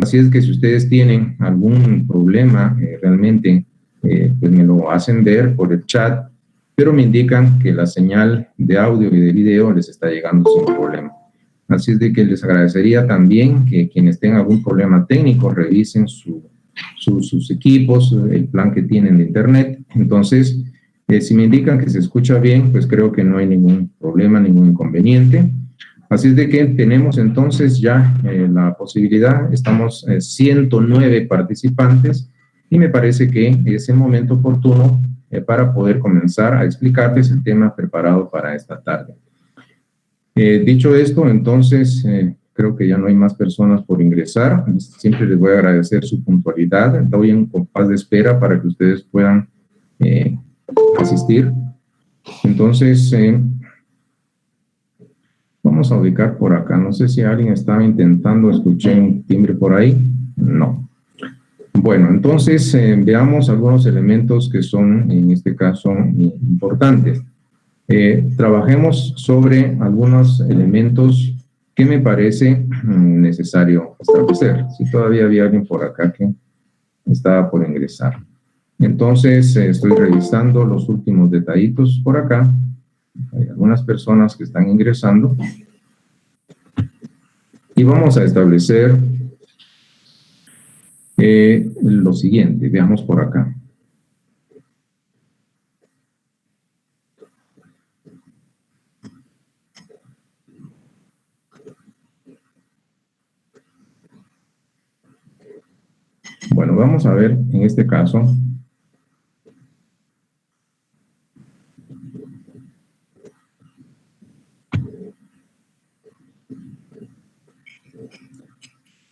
Así es que si ustedes tienen algún problema realmente, pues me lo hacen ver por el chat, pero me indican que la señal de audio y de video les está llegando sin problema. Así es de que les agradecería también que quienes tengan algún problema técnico revisen sus equipos, el plan que tienen de internet. Entonces, si me indican que se escucha bien, pues creo que no hay ningún problema, ningún inconveniente. Así es de que tenemos entonces ya la posibilidad, estamos 109 participantes y me parece que es el momento oportuno para poder comenzar a explicarles el tema preparado para esta tarde. Dicho esto, entonces creo que ya no hay más personas por ingresar. Siempre les voy a agradecer su puntualidad. Doy un compás de espera para que ustedes puedan asistir. Entonces, vamos a ubicar por acá. No sé si alguien estaba intentando, escuché un timbre por ahí. No. Bueno, entonces veamos algunos elementos que son, en este caso, importantes. Trabajemos sobre algunos elementos que me parece necesario establecer. Si todavía había alguien por acá que estaba por ingresar. Entonces, estoy revisando los últimos detallitos por acá. Hay algunas personas que están ingresando. Y vamos a establecer lo siguiente. Veamos por acá. Bueno, vamos a ver en este caso.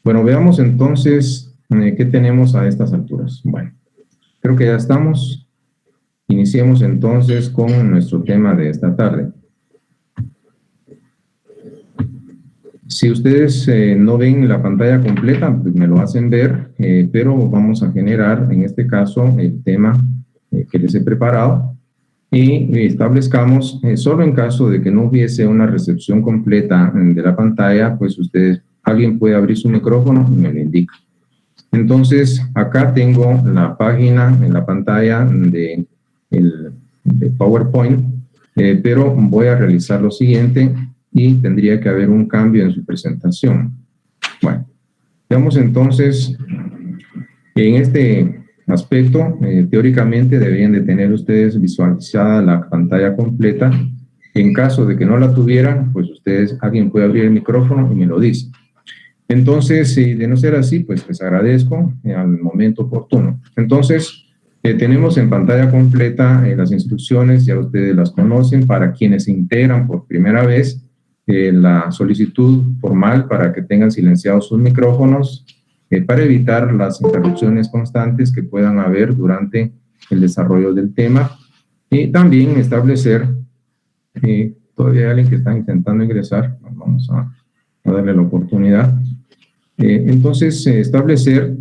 Bueno, veamos entonces qué tenemos a estas alturas. Bueno, creo que ya estamos. Iniciemos entonces con nuestro tema de esta tarde. Si ustedes no ven la pantalla completa, pues me lo hacen ver, pero vamos a generar en este caso el tema que les he preparado y establezcamos, solo en caso de que no hubiese una recepción completa de la pantalla, pues alguien puede abrir su micrófono y me lo indica. Entonces, acá tengo la página en la pantalla de PowerPoint, pero voy a realizar lo siguiente y tendría que haber un cambio en su presentación. Bueno, veamos entonces, en este aspecto, teóricamente deberían de tener ustedes visualizada la pantalla completa. En caso de que no la tuvieran, pues alguien puede abrir el micrófono y me lo dice. Entonces, si de no ser así, pues les agradezco al momento oportuno. Entonces, tenemos en pantalla completa las instrucciones, ya ustedes las conocen, para quienes se integran por primera vez, la solicitud formal para que tengan silenciados sus micrófonos, para evitar las interrupciones constantes que puedan haber durante el desarrollo del tema, y también establecer, todavía hay alguien que está intentando ingresar, vamos a darle la oportunidad. Entonces, establecer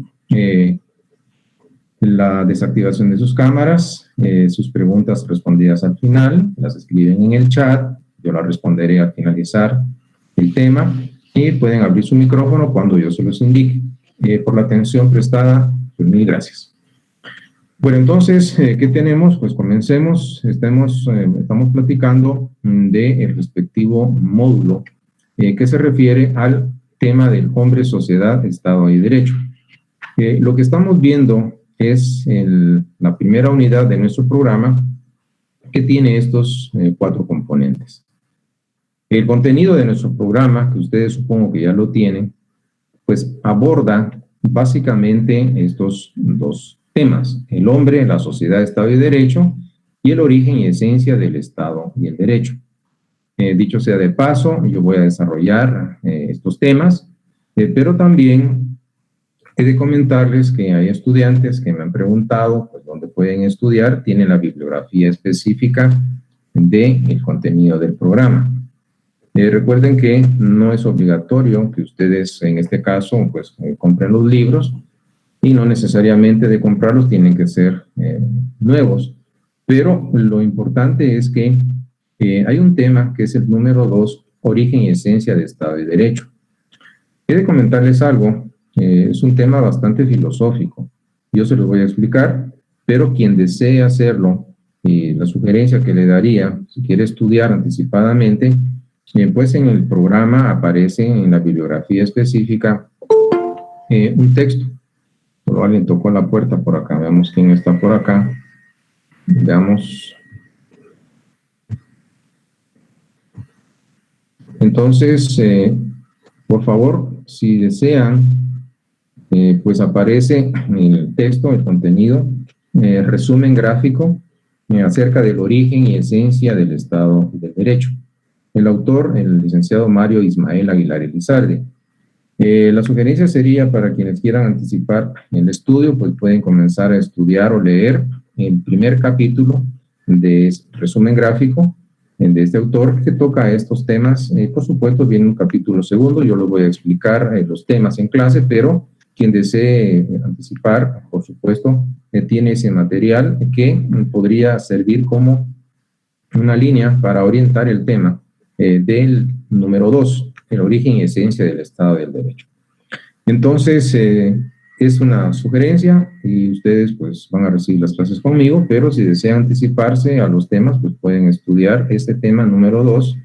la desactivación de sus cámaras, sus preguntas respondidas al final, las escriben en el chat, yo las responderé al finalizar el tema, y pueden abrir su micrófono cuando yo se los indique. Por la atención prestada, pues mil gracias. Bueno, entonces, ¿qué tenemos? Pues comencemos. Estamos platicando del respectivo módulo que se refiere al tema del hombre, sociedad, Estado y Derecho. Lo que estamos viendo es la primera unidad de nuestro programa que tiene estos 4 componentes. El contenido de nuestro programa, que ustedes supongo que ya lo tienen, pues aborda básicamente estos 2 temas: el hombre, la sociedad, Estado y Derecho, y el origen y esencia del Estado y el Derecho. Dicho sea de paso, yo voy a desarrollar estos temas, pero también he de comentarles que hay estudiantes que me han preguntado pues, dónde pueden estudiar. Tienen la bibliografía específica del contenido del programa. Recuerden que no es obligatorio que ustedes, en este caso, pues compren los libros, y no necesariamente de comprarlos tienen que ser nuevos, pero lo importante es que hay un tema que es el número 2, origen y esencia de Estado y Derecho. He de comentarles algo, es un tema bastante filosófico. Yo se lo voy a explicar, pero quien desee hacerlo, la sugerencia que le daría, si quiere estudiar anticipadamente, pues en el programa aparece en la bibliografía específica un texto. Solo alguien tocó la puerta por acá, veamos quién está por acá. Veamos. Entonces, por favor, si desean, pues aparece en el texto, el contenido, resumen gráfico acerca del origen y esencia del Estado de Derecho. El autor, el licenciado Mario Ismael Aguilar Elizalde. La sugerencia sería para quienes quieran anticipar el estudio, pues pueden comenzar a estudiar o leer el primer capítulo de resumen gráfico de este autor que toca estos temas. Por supuesto, viene un capítulo segundo, yo les voy a explicar los temas en clase, pero quien desee anticipar, por supuesto, tiene ese material que podría servir como una línea para orientar el tema del número 2, el origen y esencia del Estado del Derecho. Entonces, es una sugerencia y ustedes pues van a recibir las clases conmigo, pero si desean anticiparse a los temas, pues pueden estudiar este tema número 2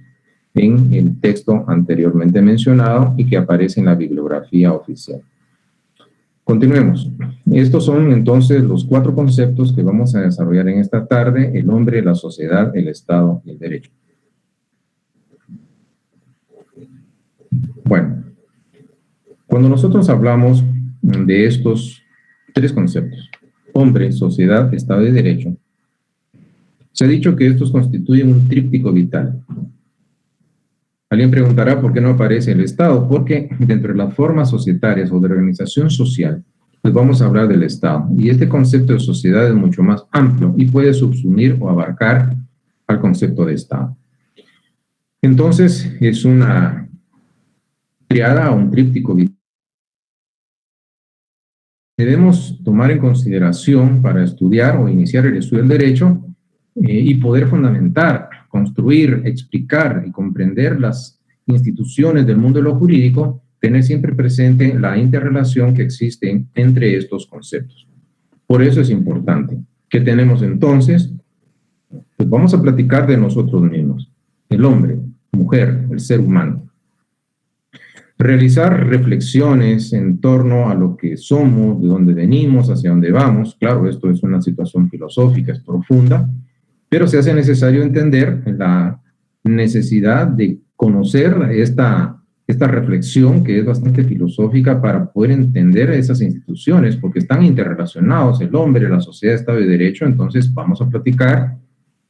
en el texto anteriormente mencionado y que aparece en la bibliografía oficial. Continuemos. Estos son entonces los 4 conceptos que vamos a desarrollar en esta tarde: el hombre, la sociedad, el Estado y el derecho. Bueno, cuando nosotros hablamos de estos 3 conceptos, hombre, sociedad, Estado y derecho, se ha dicho que estos constituyen un tríptico vital. Alguien preguntará por qué no aparece el Estado, porque dentro de las formas societarias o de organización social, pues vamos a hablar del Estado. Y este concepto de sociedad es mucho más amplio y puede subsumir o abarcar al concepto de Estado. Entonces, es una triada o un tríptico vital. Debemos tomar en consideración para estudiar o iniciar el estudio del derecho y poder fundamentar, construir, explicar y comprender las instituciones del mundo de lo jurídico, tener siempre presente la interrelación que existe entre estos conceptos. Por eso es importante. ¿Qué tenemos entonces? Pues vamos a platicar de nosotros mismos, el hombre, mujer, el ser humano. Realizar reflexiones en torno a lo que somos, de dónde venimos, hacia dónde vamos. Claro, esto es una situación filosófica, es profunda, pero se hace necesario entender la necesidad de conocer esta reflexión que es bastante filosófica para poder entender esas instituciones, porque están interrelacionados, el hombre, la sociedad, Estado y Derecho. Entonces vamos a platicar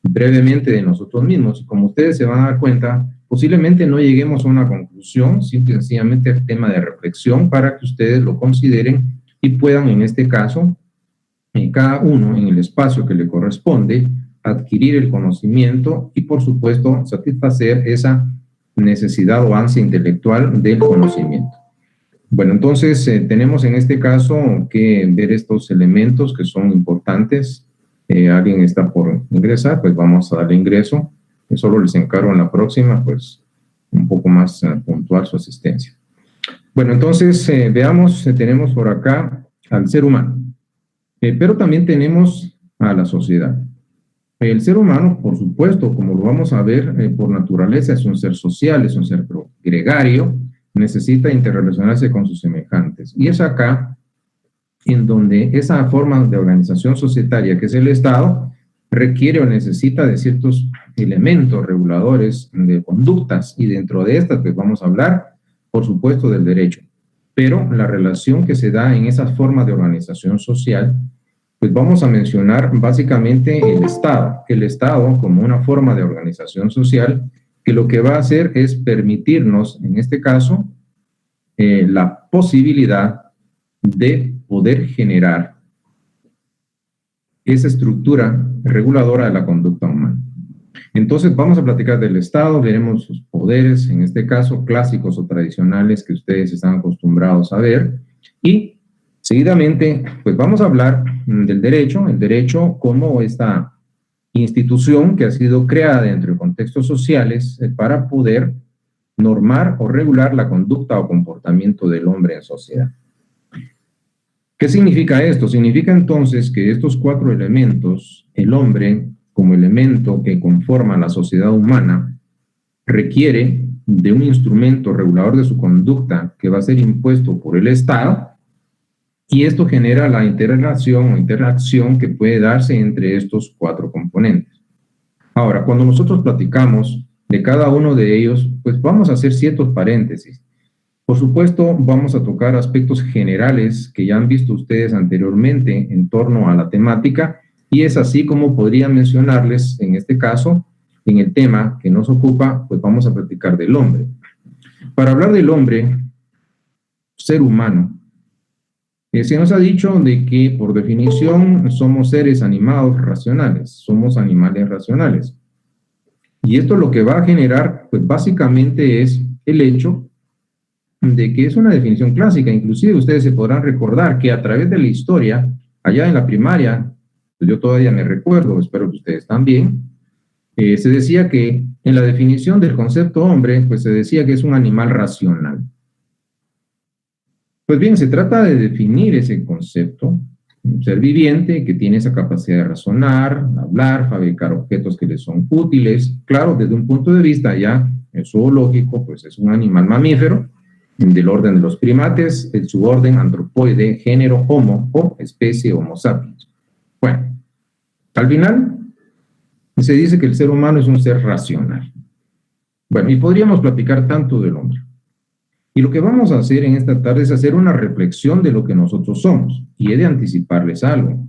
brevemente de nosotros mismos. Como ustedes se van a dar cuenta, posiblemente no lleguemos a una conclusión, simple y sencillamente el tema de reflexión para que ustedes lo consideren y puedan, en este caso, cada uno en el espacio que le corresponde, adquirir el conocimiento y, por supuesto, satisfacer esa necesidad o ansia intelectual del conocimiento. Bueno, entonces tenemos en este caso que ver estos elementos que son importantes. Alguien está por ingresar, pues vamos a darle ingreso. Solo les encargo en la próxima, pues, un poco más puntual su asistencia. Bueno, entonces, veamos, tenemos por acá al ser humano, pero también tenemos a la sociedad. El ser humano, por supuesto, como lo vamos a ver, por naturaleza es un ser social, es un ser gregario, necesita interrelacionarse con sus semejantes. Y es acá en donde esa forma de organización societaria que es el Estado requiere o necesita de ciertos elementos reguladores de conductas, y dentro de estas pues vamos a hablar, por supuesto, del derecho. Pero la relación que se da en esa forma de organización social, pues vamos a mencionar básicamente el Estado como una forma de organización social que lo que va a hacer es permitirnos, en este caso, la posibilidad de poder generar esa estructura reguladora de la conducta humana. Entonces vamos a platicar del Estado, veremos sus poderes, en este caso clásicos o tradicionales que ustedes están acostumbrados a ver, y seguidamente pues vamos a hablar del derecho, el derecho como esta institución que ha sido creada dentro de contextos sociales para poder normar o regular la conducta o comportamiento del hombre en sociedad. ¿Qué significa esto? Significa entonces que estos cuatro elementos, el hombre como elemento que conforma la sociedad humana, requiere de un instrumento regulador de su conducta que va a ser impuesto por el Estado, y esto genera la interrelación o interacción que puede darse entre estos cuatro componentes. Ahora, cuando nosotros platicamos de cada uno de ellos, pues vamos a hacer ciertos paréntesis. Por supuesto, vamos a tocar aspectos generales que ya han visto ustedes anteriormente en torno a la temática, y es así como podría mencionarles, en este caso, en el tema que nos ocupa, pues vamos a platicar del hombre. Para hablar del hombre, ser humano, se nos ha dicho de que por definición somos seres animados racionales, somos animales racionales. Y esto lo que va a generar, pues básicamente es el hecho de que es una definición clásica. Inclusive ustedes se podrán recordar que a través de la historia, allá en la primaria, pues yo todavía me recuerdo, espero que ustedes también, se decía que en la definición del concepto hombre, pues se decía que es un animal racional. Pues bien, se trata de definir ese concepto, un ser viviente que tiene esa capacidad de razonar, hablar, fabricar objetos que le son útiles. Claro, desde un punto de vista ya zoológico, pues es un animal mamífero, del orden de los primates, el suborden Anthropoide, género Homo o especie Homo sapiens. Bueno, al final se dice que el ser humano es un ser racional. Bueno, y podríamos platicar tanto del hombre. Y lo que vamos a hacer en esta tarde es hacer una reflexión de lo que nosotros somos, y he de anticiparles algo.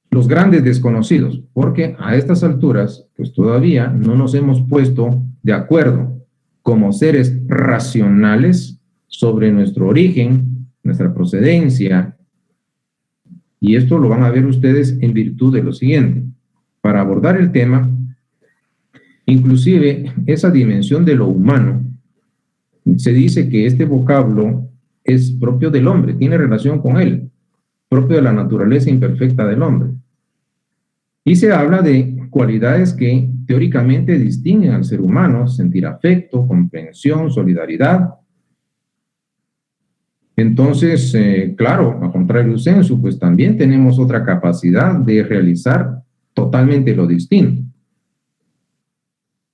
Los grandes desconocidos, porque a estas alturas, pues todavía no nos hemos puesto de acuerdo como seres racionales sobre nuestro origen, nuestra procedencia, y esto lo van a ver ustedes en virtud de lo siguiente. Para abordar el tema, inclusive esa dimensión de lo humano, se dice que este vocablo es propio del hombre, tiene relación con él, propio de la naturaleza imperfecta del hombre. Y se habla de cualidades que teóricamente distinguen al ser humano: sentir afecto, comprensión, solidaridad. Entonces, claro, a contrario sensu, pues también tenemos otra capacidad de realizar totalmente lo distinto.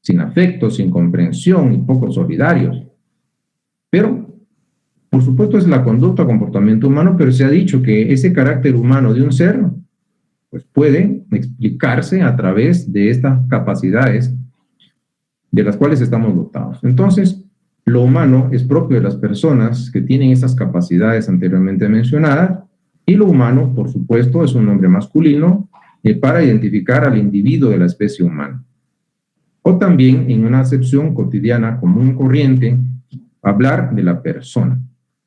Sin afecto, sin comprensión y poco solidarios. Pero, por supuesto, es la conducta, comportamiento humano, pero se ha dicho que ese carácter humano de un ser, pues puede explicarse a través de estas capacidades de las cuales estamos dotados. Entonces, lo humano es propio de las personas que tienen esas capacidades anteriormente mencionadas, y lo humano, por supuesto, es un nombre masculino para identificar al individuo de la especie humana. O también, en una acepción cotidiana común y corriente, hablar de la persona.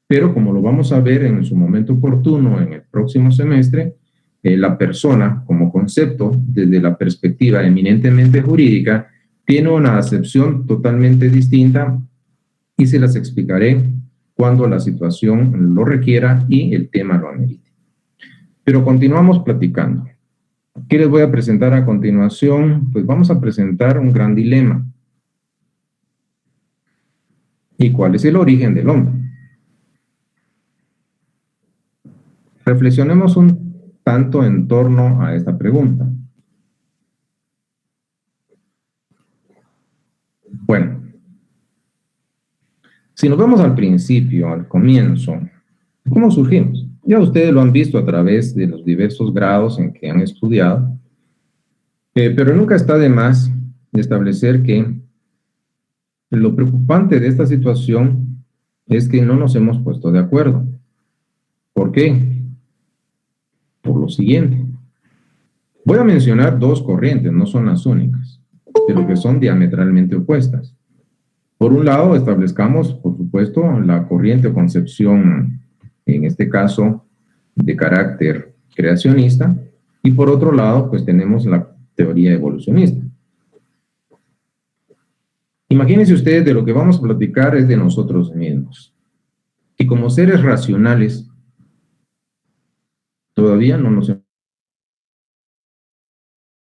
Pero como lo vamos a ver en su momento oportuno en el próximo semestre, la persona como concepto, desde la perspectiva eminentemente jurídica, tiene una acepción totalmente distinta, y se las explicaré cuando la situación lo requiera y el tema lo amerite. Pero continuamos platicando. ¿Qué les voy a presentar a continuación? Pues vamos a presentar un gran dilema. ¿Y cuál es el origen del hombre? Reflexionemos un tanto en torno a esta pregunta. Bueno, si nos vemos al principio, al comienzo, ¿cómo surgimos? Ya ustedes lo han visto a través de los diversos grados en que han estudiado, pero nunca está de más establecer que lo preocupante de esta situación es que no nos hemos puesto de acuerdo. ¿Por qué? Por lo siguiente. Voy a mencionar dos corrientes, no son las únicas, pero que son diametralmente opuestas. Por un lado, establezcamos, por supuesto, la corriente o concepción, en este caso, de carácter creacionista, y por otro lado, pues tenemos la teoría evolucionista. Imagínense ustedes, de lo que vamos a platicar es de nosotros mismos, y como seres racionales, todavía no nos...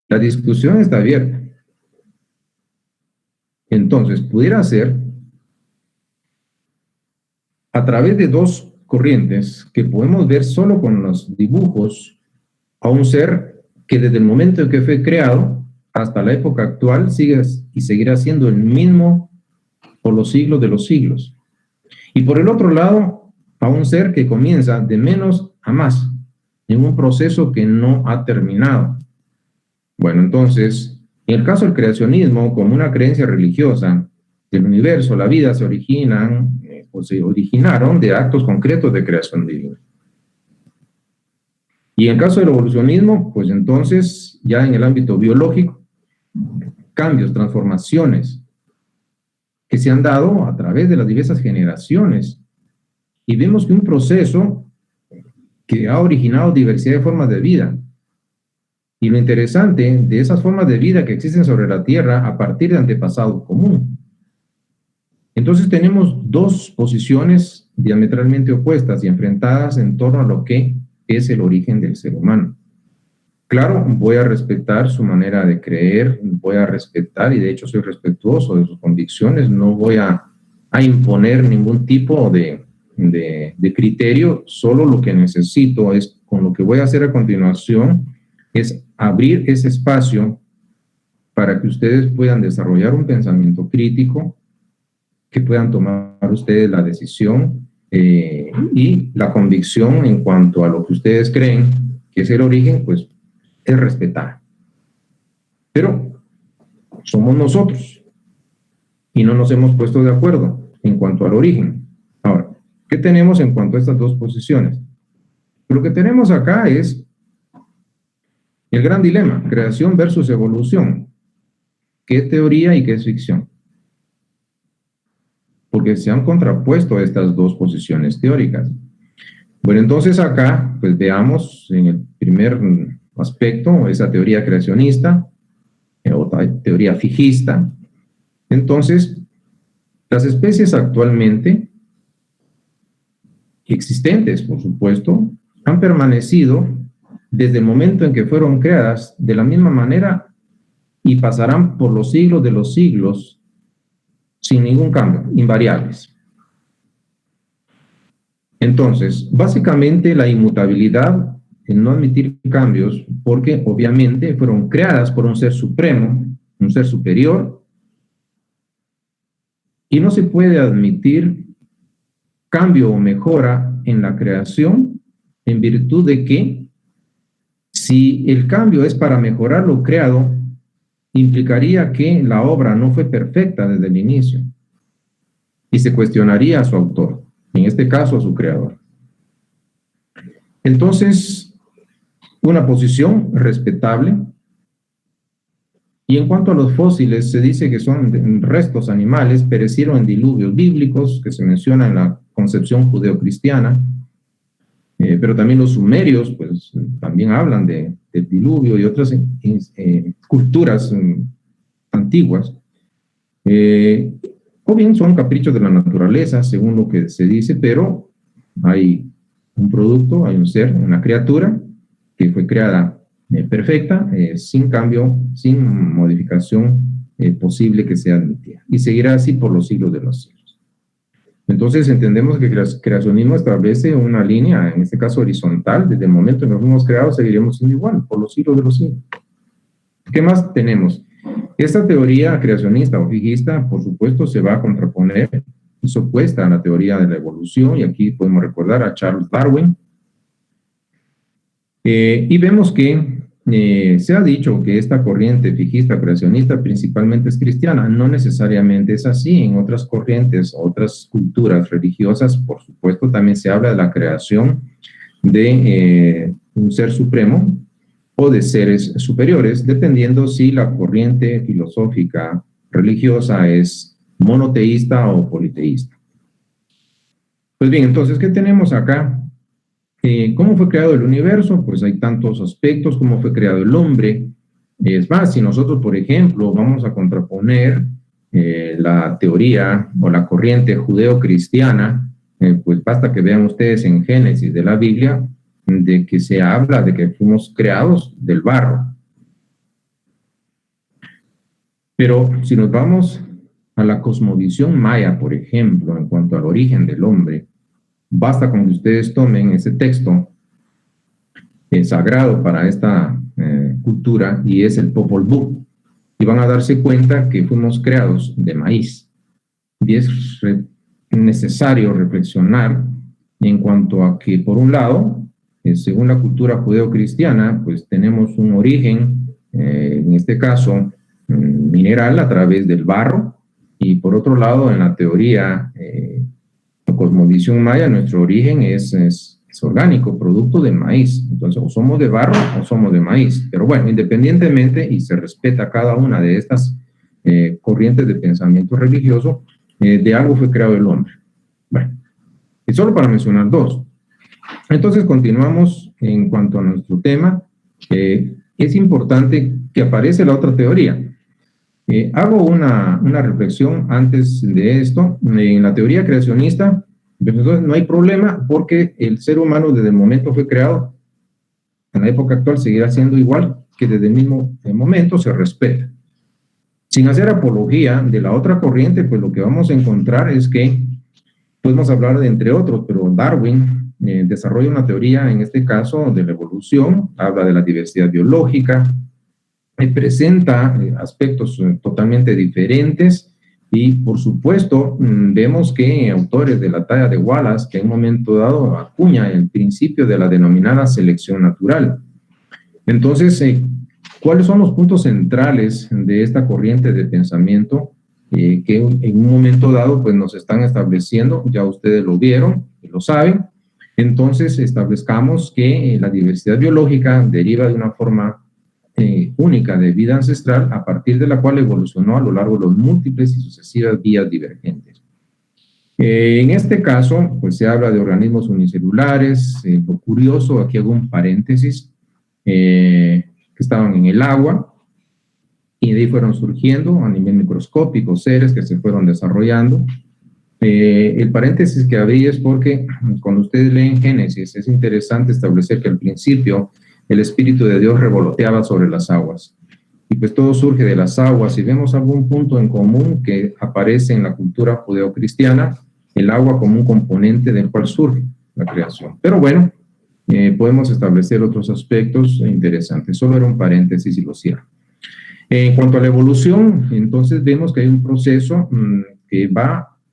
La discusión está abierta. Entonces, pudiera ser a través de dos corrientes que podemos ver solo con los dibujos a un ser que desde el momento en que fue creado hasta la época actual sigue y seguirá siendo el mismo por los siglos de los siglos. Y por el otro lado, a un ser que comienza de menos a más, en un proceso que no ha terminado. Bueno, entonces, en el caso del creacionismo, como una creencia religiosa, el universo, la vida se originan o se originaron de actos concretos de creación divina. Y en el caso del evolucionismo, pues entonces, ya en el ámbito biológico, cambios, transformaciones que se han dado a través de las diversas generaciones. Y vemos que un proceso que ha originado diversidad de formas de vida. Y lo interesante de esas formas de vida que existen sobre la Tierra a partir de antepasados comunes. Entonces tenemos dos posiciones diametralmente opuestas y enfrentadas en torno a lo que es el origen del ser humano. Claro, voy a respetar su manera de creer, voy a respetar, y de hecho soy respetuoso de sus convicciones, no voy a imponer ningún tipo de criterio, solo lo que necesito es, con lo que voy a hacer a continuación, es abrir ese espacio para que ustedes puedan desarrollar un pensamiento crítico, que puedan tomar ustedes la decisión y la convicción en cuanto a lo que ustedes creen que es el origen, pues es respetar. Pero somos nosotros y no nos hemos puesto de acuerdo en cuanto al origen. Ahora, ¿qué tenemos en cuanto a estas dos posiciones? Lo que tenemos acá es el gran dilema, creación versus evolución. ¿Qué teoría y qué es ficción? Porque se han contrapuesto estas dos posiciones teóricas. Bueno, entonces acá, pues veamos en el primer aspecto, esa teoría creacionista, otra teoría fijista. Entonces, las especies actualmente existentes, por supuesto, han permanecido desde el momento en que fueron creadas de la misma manera y pasarán por los siglos de los siglos sin ningún cambio, invariables. Entonces, básicamente la inmutabilidad, el no admitir cambios, porque obviamente fueron creadas por un ser supremo, un ser superior, y no se puede admitir cambio o mejora en la creación en virtud de que si el cambio es para mejorar lo creado, implicaría que la obra no fue perfecta desde el inicio y se cuestionaría a su autor, en este caso a su creador. Entonces, una posición respetable. Y en cuanto a los fósiles, se dice que son restos animales, perecieron en diluvios bíblicos, que se menciona en la concepción judeocristiana, pero también los sumerios, pues, también hablan del diluvio y otras culturas antiguas, o bien son caprichos de la naturaleza, según lo que se dice, pero hay un producto, hay un ser, una criatura que fue creada perfecta, sin cambio, sin modificación posible que sea admitida, y seguirá así por los siglos de los siglos. Entonces entendemos que el creacionismo establece una línea, en este caso horizontal, desde el momento en que fuimos creados seguiremos siendo igual, por los siglos de los siglos. ¿Qué más tenemos? Esta teoría creacionista o fijista, por supuesto, se va a contraponer, es opuesta a la teoría de la evolución, y aquí podemos recordar a Charles Darwin, y vemos que se ha dicho que esta corriente fijista creacionista principalmente es cristiana. No necesariamente es así. En otras corrientes, otras culturas religiosas, por supuesto, también se habla de la creación de un ser supremo o de seres superiores, dependiendo si la corriente filosófica religiosa es monoteísta o politeísta. Pues bien, entonces, ¿qué tenemos acá? ¿Cómo fue creado el universo? Pues hay tantos aspectos. ¿Cómo fue creado el hombre? Es más, si nosotros, por ejemplo, vamos a contraponer la teoría o la corriente judeo-cristiana, pues basta que vean ustedes en Génesis de la Biblia, de que se habla de que fuimos creados del barro. Pero si nos vamos a la cosmovisión maya, por ejemplo, en cuanto al origen del hombre, basta con que ustedes tomen ese texto sagrado para esta cultura, y es el Popol Vuh, y van a darse cuenta que fuimos creados de maíz. Y es necesario reflexionar en cuanto a que, por un lado, según la cultura judeocristiana, pues tenemos un origen, en este caso, mineral a través del barro, y por otro lado, en la teoría o cosmovisión maya, nuestro origen es orgánico, producto del maíz. Entonces, o somos de barro o somos de maíz. Pero bueno, independientemente, y se respeta cada una de estas corrientes de pensamiento religioso, de algo fue creado el hombre. Bueno, y solo para mencionar dos. Entonces, continuamos en cuanto a nuestro tema. Es importante que aparece la otra teoría. Hago una reflexión antes de esto. En la teoría creacionista, entonces no hay problema, porque el ser humano desde el momento fue creado, en la época actual seguirá siendo igual, que desde el mismo momento se respeta. Sin hacer apología de la otra corriente, pues lo que vamos a encontrar es que podemos hablar de entre otros, pero Darwin desarrolla una teoría, en este caso de la evolución, habla de la diversidad biológica, presenta aspectos totalmente diferentes, y por supuesto vemos que autores de la talla de Wallace, que en un momento dado acuña el principio de la denominada selección natural. Entonces, ¿cuáles son los puntos centrales de esta corriente de pensamiento que en un momento dado pues nos están estableciendo? Ya ustedes lo vieron, lo saben. Entonces, establezcamos que la diversidad biológica deriva de una forma única de vida ancestral, a partir de la cual evolucionó a lo largo de los múltiples y sucesivas vías divergentes. En este caso, pues se habla de organismos unicelulares. Lo curioso, aquí hago un paréntesis, que estaban en el agua, y de ahí fueron surgiendo a nivel microscópico seres que se fueron desarrollando. El paréntesis que abrí es porque cuando ustedes leen Génesis, es interesante establecer que al principio el Espíritu de Dios revoloteaba sobre las aguas. Y pues todo surge de las aguas, y vemos algún punto en común que aparece en la cultura judeocristiana, el agua como un componente del cual surge la creación. Pero bueno, podemos establecer otros aspectos interesantes. Solo era un paréntesis y lo cierro. En cuanto a la evolución, entonces vemos que hay un proceso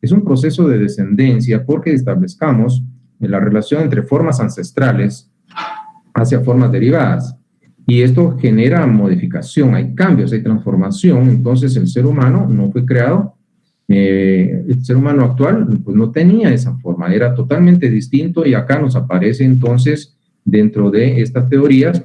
es un proceso de descendencia, porque establezcamos la relación entre formas ancestrales hacia formas derivadas, y esto genera modificación, hay cambios, hay transformación. Entonces el ser humano no fue creado, el ser humano actual pues no tenía esa forma, era totalmente distinto, y acá nos aparece entonces dentro de estas teorías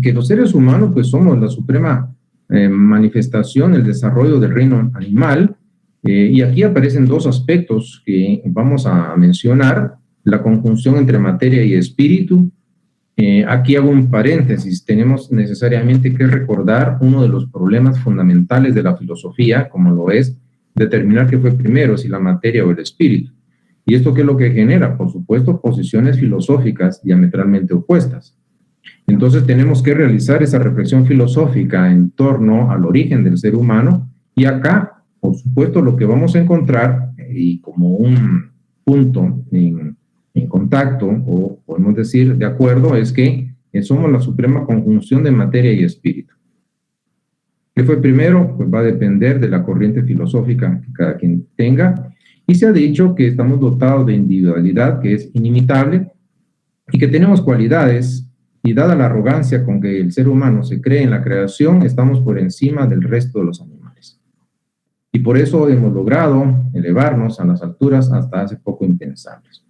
que los seres humanos pues somos la suprema manifestación, el desarrollo del reino animal, y aquí aparecen dos aspectos que vamos a mencionar: la conjunción entre materia y espíritu. Aquí hago un paréntesis. Tenemos necesariamente que recordar uno de los problemas fundamentales de la filosofía, como lo es determinar qué fue primero, si la materia o el espíritu. ¿Y esto qué es lo que genera? Por supuesto, posiciones filosóficas diametralmente opuestas. Entonces tenemos que realizar esa reflexión filosófica en torno al origen del ser humano, y acá, por supuesto, lo que vamos a encontrar, y como un punto en contacto, o podemos decir de acuerdo, es que somos la suprema conjunción de materia y espíritu. ¿Qué fue primero? Pues va a depender de la corriente filosófica que cada quien tenga, y se ha dicho que estamos dotados de individualidad que es inimitable, y que tenemos cualidades, y dada la arrogancia con que el ser humano se cree en la creación, estamos por encima del resto de los animales. Y por eso hemos logrado elevarnos a las alturas hasta hace poco impensables.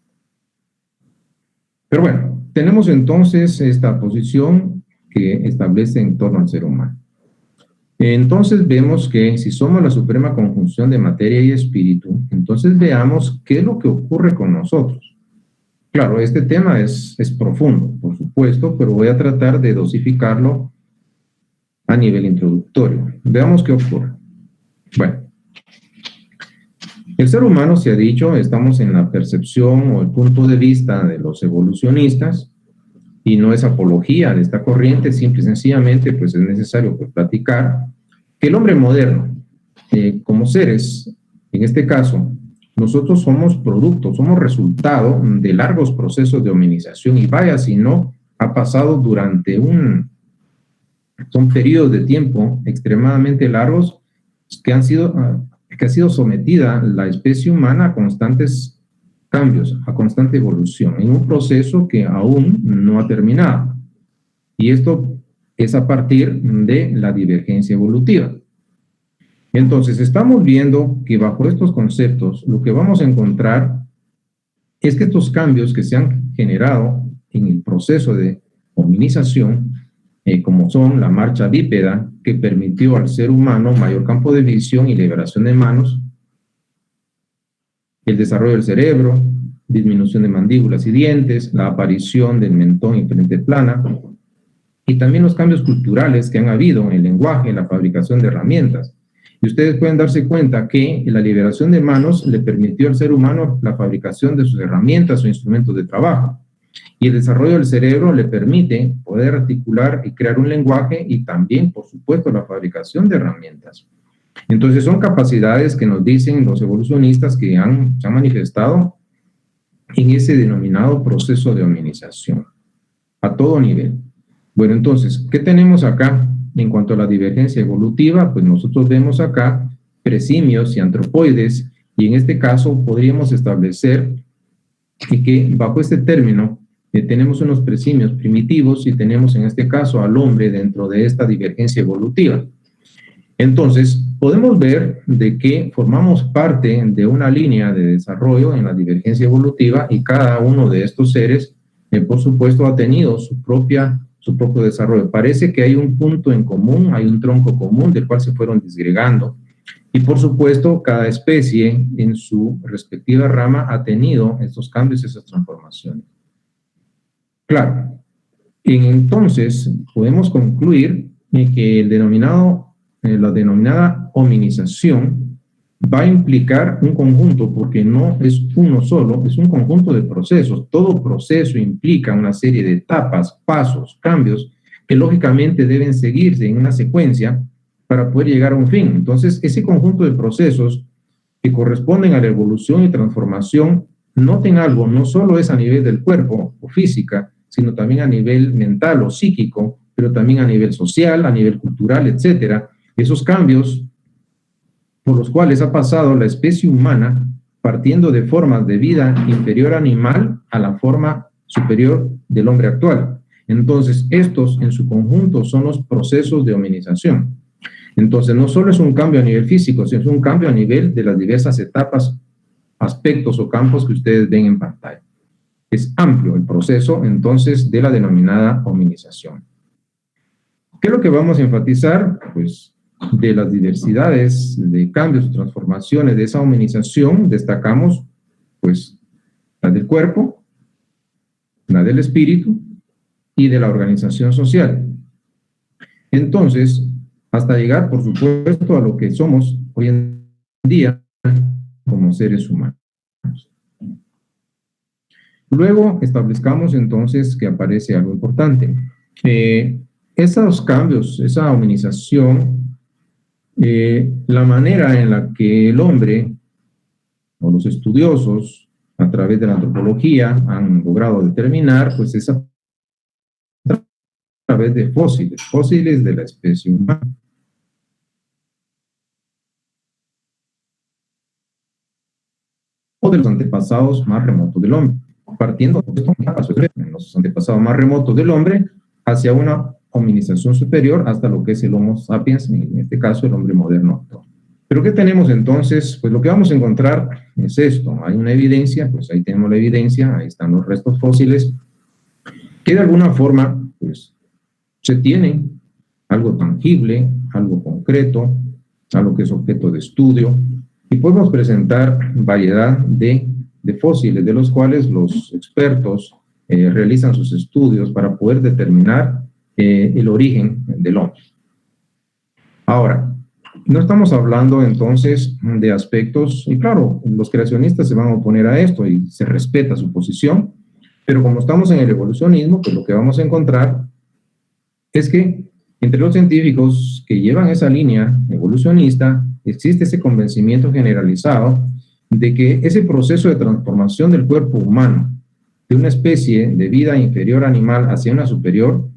Pero bueno, tenemos entonces esta posición que establece en torno al ser humano. Entonces vemos que si somos la suprema conjunción de materia y espíritu, entonces veamos qué es lo que ocurre con nosotros. Claro, este tema es profundo, por supuesto, pero voy a tratar de dosificarlo a nivel introductorio. Veamos qué ocurre. Bueno, el ser humano, se ha dicho, estamos en la percepción o el punto de vista de los evolucionistas, y no es apología de esta corriente, simple y sencillamente pues es necesario pues platicar que el hombre moderno, como seres, en este caso, nosotros somos producto, somos resultado de largos procesos de hominización, y vaya si no ha pasado durante son periodos de tiempo extremadamente largos que ha sido sometida la especie humana a constantes cambios, a constante evolución, en un proceso que aún no ha terminado. Y esto es a partir de la divergencia evolutiva. Entonces, estamos viendo que bajo estos conceptos, lo que vamos a encontrar es que estos cambios que se han generado en el proceso de hominización, como son la marcha bípeda, que permitió al ser humano mayor campo de visión y liberación de manos, el desarrollo del cerebro, disminución de mandíbulas y dientes, la aparición del mentón y frente plana, y también los cambios culturales que han habido en el lenguaje, en la fabricación de herramientas. Y ustedes pueden darse cuenta que la liberación de manos le permitió al ser humano la fabricación de sus herramientas o instrumentos de trabajo. Y el desarrollo del cerebro le permite poder articular y crear un lenguaje, y también, por supuesto, la fabricación de herramientas. Entonces, son capacidades que nos dicen los evolucionistas que se han manifestado en ese denominado proceso de hominización, a todo nivel. Bueno, entonces, ¿qué tenemos acá en cuanto a la divergencia evolutiva? Pues nosotros vemos acá presimios y antropoides, y en este caso podríamos establecer que bajo este término tenemos unos presimios primitivos y tenemos en este caso al hombre dentro de esta divergencia evolutiva. Entonces, podemos ver de que formamos parte de una línea de desarrollo en la divergencia evolutiva, y cada uno de estos seres, por supuesto, ha tenido su propio desarrollo. Parece que hay un punto en común, hay un tronco común del cual se fueron disgregando, y por supuesto, cada especie en su respectiva rama ha tenido estos cambios, esas transformaciones. Claro, entonces podemos concluir que la denominada hominización va a implicar un conjunto, porque no es uno solo, es un conjunto de procesos. Todo proceso implica una serie de etapas, pasos, cambios, que lógicamente deben seguirse en una secuencia para poder llegar a un fin. Entonces, ese conjunto de procesos que corresponden a la evolución y transformación, noten algo, no solo es a nivel del cuerpo o física, sino también a nivel mental o psíquico, pero también a nivel social, a nivel cultural, etcétera. Esos cambios por los cuales ha pasado la especie humana, partiendo de formas de vida inferior animal a la forma superior del hombre actual. Entonces, estos en su conjunto son los procesos de hominización. Entonces, no solo es un cambio a nivel físico, sino es un cambio a nivel de las diversas etapas, aspectos o campos que ustedes ven en pantalla. Es amplio el proceso, entonces, de la denominada hominización. ¿Qué es lo que vamos a enfatizar? Pues, de las diversidades de cambios y transformaciones de esa hominización, destacamos, pues, la del cuerpo, la del espíritu y de la organización social. Entonces, hasta llegar, por supuesto, a lo que somos hoy en día como seres humanos. Luego establezcamos entonces que aparece algo importante. Esos cambios, esa hominización, la manera en la que el hombre o los estudiosos a través de la antropología han logrado determinar, pues es a través de fósiles de la especie humana. O de los antepasados más remotos del hombre, partiendo de los antepasados más remotos del hombre hacia una hominización superior hasta lo que es el Homo sapiens, en este caso el hombre moderno. ¿Pero qué tenemos entonces? Pues lo que vamos a encontrar es esto. Hay una evidencia, pues ahí tenemos la evidencia, ahí están los restos fósiles, que de alguna forma, pues, se tiene algo tangible, algo concreto, algo que es objeto de estudio, y podemos presentar variedad de fósiles, de los cuales los expertos realizan sus estudios para poder determinar el origen del hombre. Ahora, no estamos hablando entonces de aspectos, y claro, los creacionistas se van a oponer a esto y se respeta su posición, pero como estamos en el evolucionismo, pues lo que vamos a encontrar es que entre los científicos que llevan esa línea evolucionista existe ese convencimiento generalizado de que ese proceso de transformación del cuerpo humano de una especie de vida inferior animal hacia una superior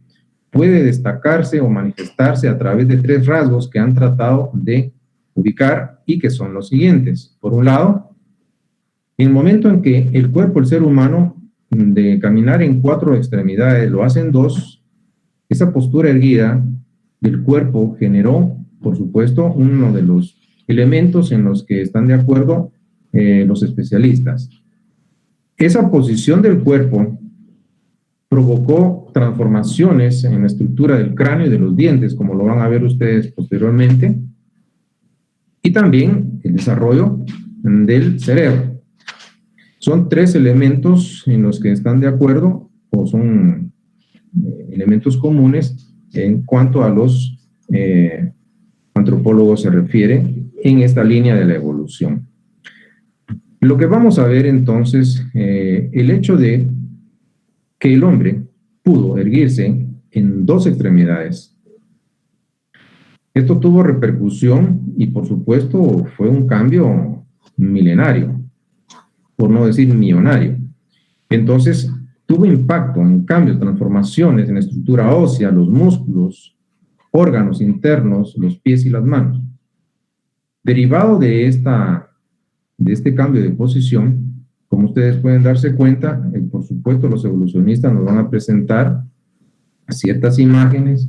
puede destacarse o manifestarse a través de 3 rasgos que han tratado de ubicar y que son los siguientes. Por un lado, en el momento en que el cuerpo, el ser humano, de caminar en 4 extremidades, lo hace en 2, esa postura erguida del cuerpo generó, por supuesto, uno de los elementos en los que están de acuerdo los especialistas. Esa posición del cuerpo provocó transformaciones en la estructura del cráneo y de los dientes, como lo van a ver ustedes posteriormente, y también el desarrollo del cerebro. Son 3 elementos en los que están de acuerdo, o son elementos comunes en cuanto a los antropólogos se refiere en esta línea de la evolución. Lo que vamos a ver entonces, el hecho de que el hombre pudo erguirse en 2 extremidades. Esto tuvo repercusión y por supuesto fue un cambio milenario, por no decir millonario. Entonces tuvo impacto en cambios, transformaciones en la estructura ósea, los músculos, órganos internos, los pies y las manos. Derivado de este cambio de posición, como ustedes pueden darse cuenta, por supuesto los evolucionistas nos van a presentar ciertas imágenes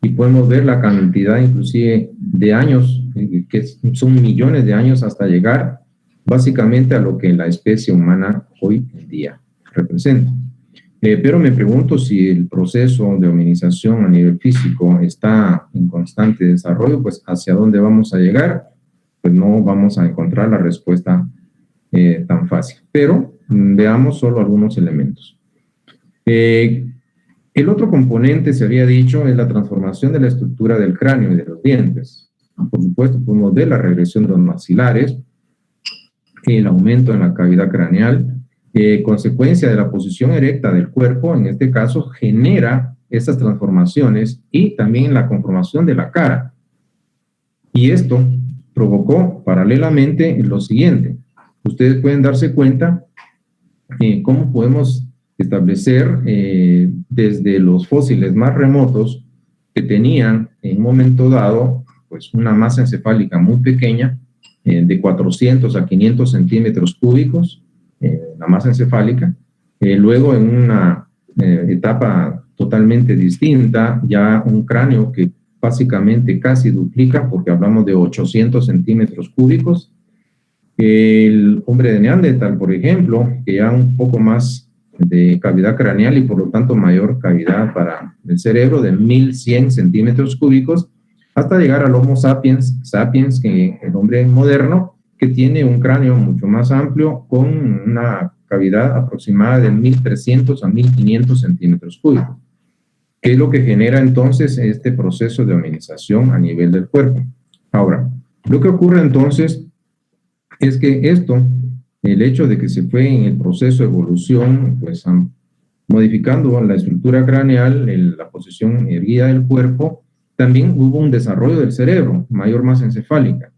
y podemos ver la cantidad inclusive de años, que son millones de años hasta llegar básicamente a lo que la especie humana hoy en día representa. Pero me pregunto si el proceso de hominización a nivel físico está en constante desarrollo, pues ¿hacia dónde vamos a llegar? Pues no vamos a encontrar la respuesta tan fácil. Pero veamos solo algunos elementos. El otro componente, se había dicho, es la transformación de la estructura del cráneo y de los dientes. Por supuesto, podemos ver la regresión de los maxilares, el aumento en la cavidad craneal, consecuencia de la posición erecta del cuerpo, en este caso, genera estas transformaciones y también la conformación de la cara. Y esto provocó paralelamente lo siguiente. Ustedes pueden darse cuenta cómo podemos establecer desde los fósiles más remotos que tenían en un momento dado pues una masa encefálica muy pequeña, de 400 a 500 centímetros cúbicos, la masa encefálica. Luego en una etapa totalmente distinta, ya un cráneo que básicamente casi duplica, porque hablamos de 800 centímetros cúbicos. El hombre de Neandertal, por ejemplo, que ya un poco más de cavidad craneal y por lo tanto mayor cavidad para el cerebro, de 1100 centímetros cúbicos, hasta llegar al Homo sapiens, que el hombre moderno, que tiene un cráneo mucho más amplio con una cavidad aproximada de 1300 a 1500 centímetros cúbicos. ¿Qué es lo que genera entonces este proceso de hominización a nivel del cuerpo? Ahora, lo que ocurre entonces es que esto, el hecho de que se fue en el proceso de evolución, pues modificando la estructura craneal, la posición erguida del cuerpo, también hubo un desarrollo del cerebro, mayor masa encefálica.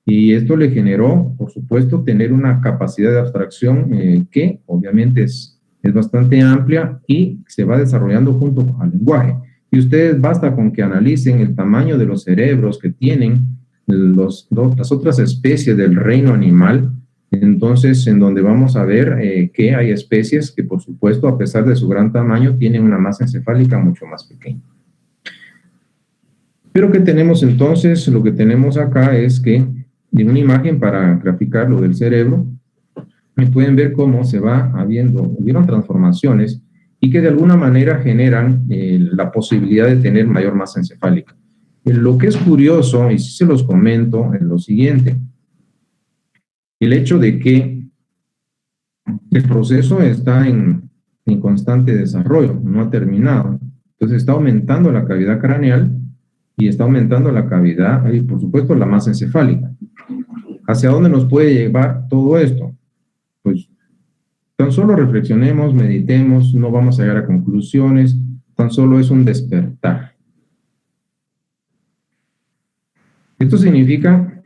Y esto le generó, por supuesto, tener una capacidad de abstracción que obviamente es bastante amplia y se va desarrollando junto al lenguaje. Y ustedes basta con que analicen el tamaño de los cerebros que tienen las otras especies del reino animal, entonces en donde vamos a ver que hay especies que, por supuesto, a pesar de su gran tamaño, tienen una masa encefálica mucho más pequeña. Pero ¿qué tenemos entonces? Lo que tenemos acá es que en una imagen para graficar lo del cerebro, pueden ver cómo se va hubieron transformaciones y que de alguna manera generan la posibilidad de tener mayor masa encefálica. Lo que es curioso, y sí se los comento, es lo siguiente. El hecho de que el proceso está en constante desarrollo, no ha terminado. Entonces está aumentando la cavidad craneal y está aumentando la cavidad y por supuesto la masa encefálica. ¿Hacia dónde nos puede llevar todo esto? Pues tan solo reflexionemos, meditemos, no vamos a llegar a conclusiones, tan solo es un despertar. Esto significa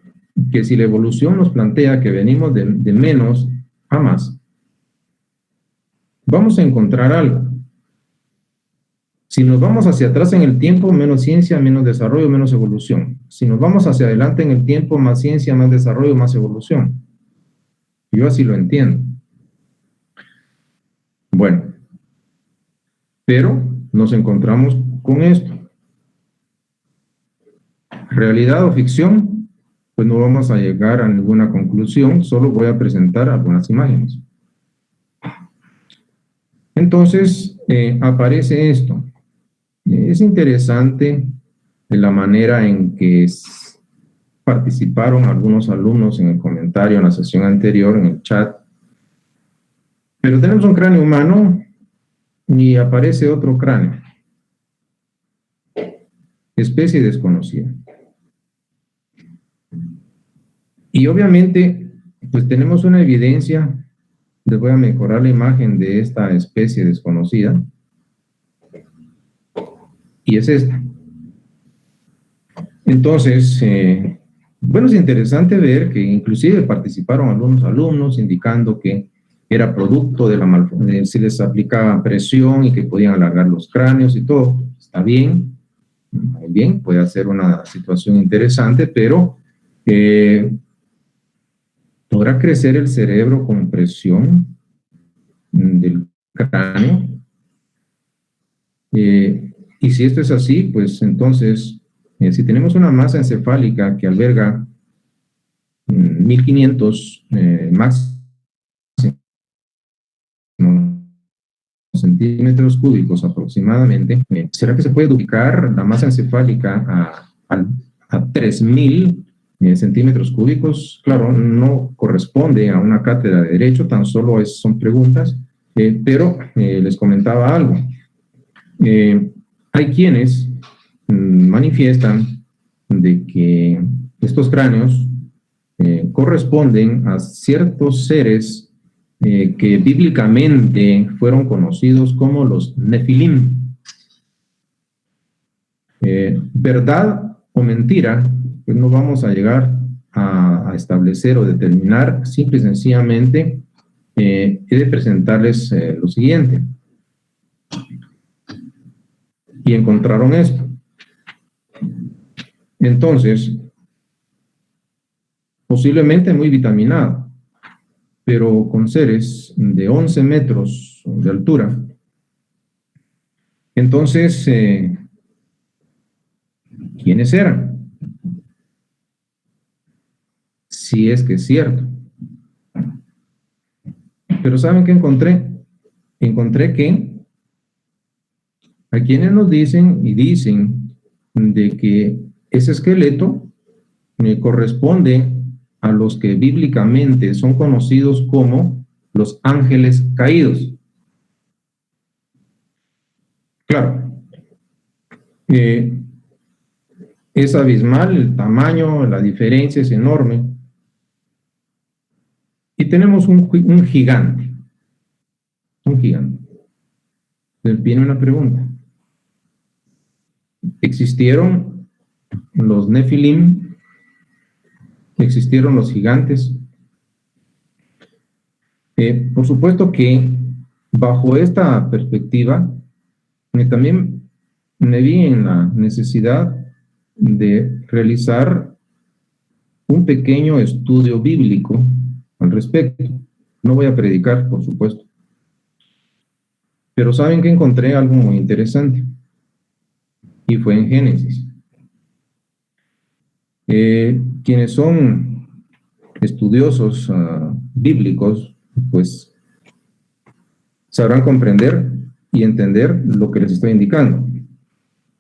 que si la evolución nos plantea que venimos de menos a más, vamos a encontrar algo. Si nos vamos hacia atrás en el tiempo, menos ciencia, menos desarrollo, menos evolución. Si nos vamos hacia adelante en el tiempo, más ciencia, más desarrollo, más evolución. Yo así lo entiendo. Bueno, pero nos encontramos con esto. ¿Realidad o ficción? Pues no vamos a llegar a ninguna conclusión, solo voy a presentar algunas imágenes. Entonces, aparece esto. Es interesante la manera en que participaron algunos alumnos en el comentario en la sesión anterior, en el chat. Pero tenemos un cráneo humano y aparece otro cráneo. Especie desconocida. Y obviamente, pues tenemos una evidencia. Les voy a mejorar la imagen de esta especie desconocida. Y es esta. Entonces, bueno, es interesante ver que inclusive participaron algunos alumnos indicando que era producto de la malformación, si les aplicaba presión y que podían alargar los cráneos y todo. Está bien, muy bien, puede ser una situación interesante, pero ¿podrá crecer el cerebro con presión del cráneo? Y si esto es así, pues entonces, si tenemos una masa encefálica que alberga 1500 máximo centímetros cúbicos aproximadamente, ¿será que se puede duplicar la masa encefálica a 3000 centímetros cúbicos? Claro, no corresponde a una cátedra de derecho, tan solo son preguntas, pero les comentaba algo. Hay quienes manifiestan de que estos cráneos corresponden a ciertos seres que bíblicamente fueron conocidos como los Nefilim. ¿Verdad o mentira? Pues no vamos a llegar a establecer o determinar, simple y sencillamente he de presentarles lo siguiente. Y encontraron esto. Entonces, posiblemente muy vitaminado, pero con seres de 11 metros de altura. Entonces, ¿quiénes eran? Si es que es cierto. Pero ¿saben qué encontré? Encontré que a quienes nos dicen y dicen de que ese esqueleto corresponde a los que bíblicamente son conocidos como los ángeles caídos. Claro, es abismal el tamaño, la diferencia es enorme. Y tenemos un gigante. Un gigante. Entonces viene una pregunta. ¿Existieron los Nefilim? ¿Existieron los gigantes? Por supuesto que bajo esta perspectiva, también me vi en la necesidad de realizar un pequeño estudio bíblico al respecto. No voy a predicar, por supuesto. Pero ¿saben que encontré algo muy interesante? Y fue en Génesis. Quienes son estudiosos bíblicos, pues sabrán comprender y entender lo que les estoy indicando.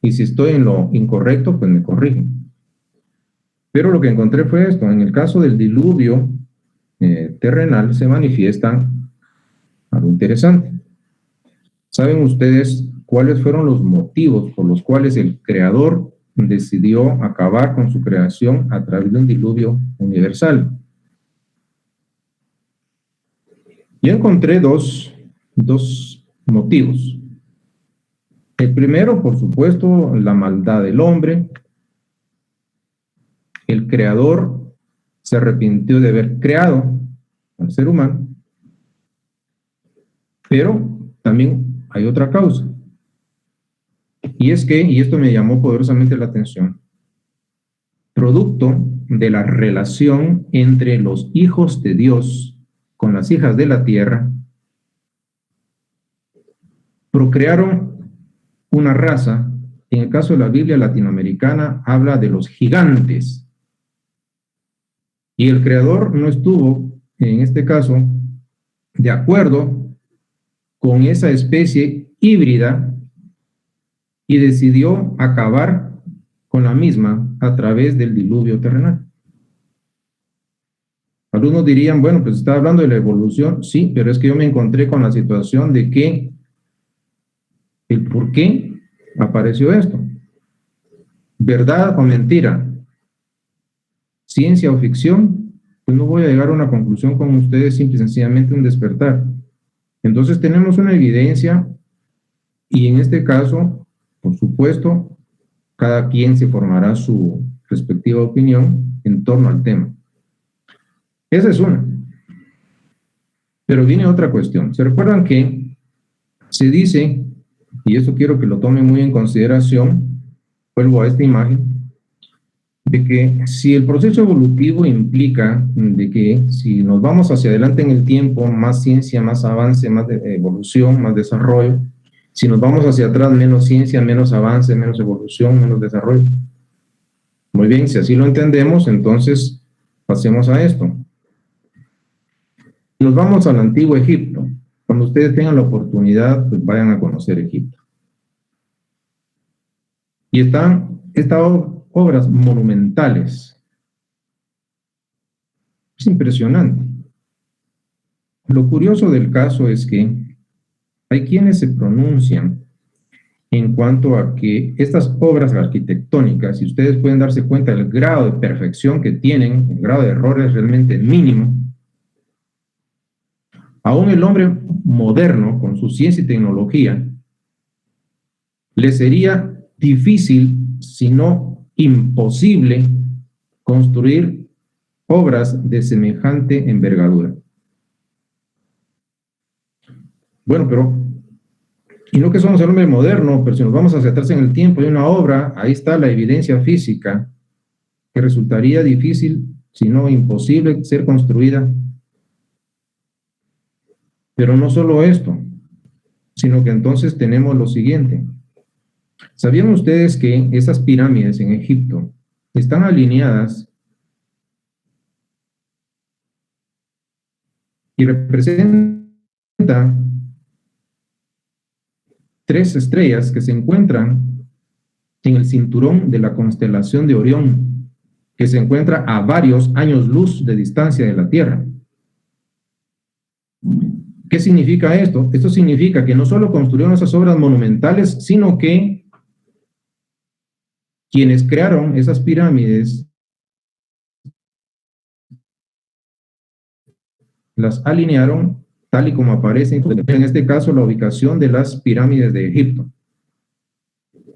Y si estoy en lo incorrecto, pues me corrigen. Pero lo que encontré fue esto. En el caso del diluvio terrenal se manifiesta algo interesante. ¿Saben ustedes cuáles fueron los motivos por los cuales el Creador decidió acabar con su creación a través de un diluvio universal? Yo encontré dos motivos. El primero, por supuesto, la maldad del hombre. El Creador se arrepintió de haber creado al ser humano, pero también hay otra causa. Y es que, y esto me llamó poderosamente la atención, producto de la relación entre los hijos de Dios con las hijas de la tierra, procrearon una raza. En el caso de la Biblia latinoamericana habla de los gigantes. Y el Creador no estuvo, en este caso, de acuerdo con esa especie híbrida y decidió acabar con la misma a través del diluvio terrenal. Algunos dirían, bueno, pues está hablando de la evolución. Sí, pero es que yo me encontré con la situación de que el por qué apareció esto. ¿Verdad o mentira? ¿Ciencia o ficción? Pues no voy a llegar a una conclusión con ustedes, simple y sencillamente un despertar. Entonces tenemos una evidencia y en este caso, por supuesto, cada quien se formará su respectiva opinión en torno al tema. Esa es una. Pero viene otra cuestión. ¿Se recuerdan que se dice, y esto quiero que lo tomen muy en consideración, vuelvo a esta imagen, de que si el proceso evolutivo implica de que si nos vamos hacia adelante en el tiempo, más ciencia, más avance, más evolución, más desarrollo, si nos vamos hacia atrás, menos ciencia, menos avance, menos evolución, menos desarrollo. Muy bien, si así lo entendemos, entonces pasemos a esto. Nos vamos al antiguo Egipto. Cuando ustedes tengan la oportunidad, pues vayan a conocer Egipto. Y están estas obras monumentales. Es impresionante. Lo curioso del caso es que hay quienes se pronuncian en cuanto a que estas obras arquitectónicas, si ustedes pueden darse cuenta del grado de perfección que tienen, el grado de error es realmente mínimo. Aún el hombre moderno, con su ciencia y tecnología, le sería difícil, si no imposible, construir obras de semejante envergadura. Bueno, pero, y no que somos el hombre moderno, pero si nos vamos hacia atrás en el tiempo, hay una obra, ahí está la evidencia física, que resultaría difícil, si no imposible, ser construida. Pero no solo esto, sino que entonces tenemos lo siguiente. ¿Sabían ustedes que esas pirámides en Egipto están alineadas y representan 3 estrellas que se encuentran en el cinturón de la constelación de Orión, que se encuentra a varios años luz de distancia de la Tierra? ¿Qué significa esto? Esto significa que no solo construyeron esas obras monumentales, sino que quienes crearon esas pirámides las alinearon tal y como aparece en este caso la ubicación de las pirámides de Egipto,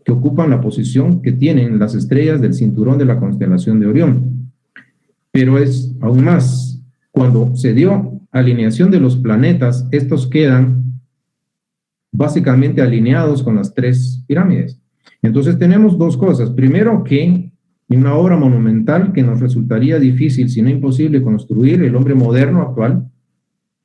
que ocupan la posición que tienen las estrellas del cinturón de la constelación de Orión. Pero es aún más, cuando se dio alineación de los planetas, estos quedan básicamente alineados con las 3 pirámides. Entonces tenemos 2 cosas. Primero, que una obra monumental que nos resultaría difícil, si no imposible, construir el hombre moderno actual.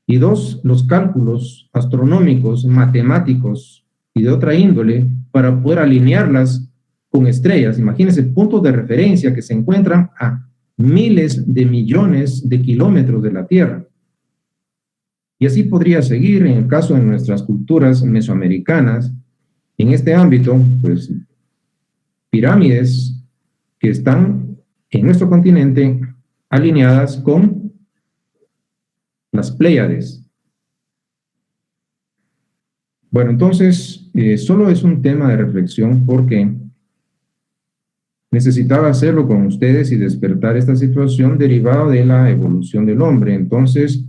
Y 2, los cálculos astronómicos, matemáticos y de otra índole para poder alinearlas con estrellas. Imagínense puntos de referencia que se encuentran a miles de millones de kilómetros de la Tierra. Y así podría seguir en el caso de nuestras culturas mesoamericanas. En este ámbito, pues, pirámides que están en nuestro continente alineadas con las Pléyades. Bueno, entonces, solo es un tema de reflexión porque necesitaba hacerlo con ustedes y despertar esta situación derivada de la evolución del hombre. Entonces,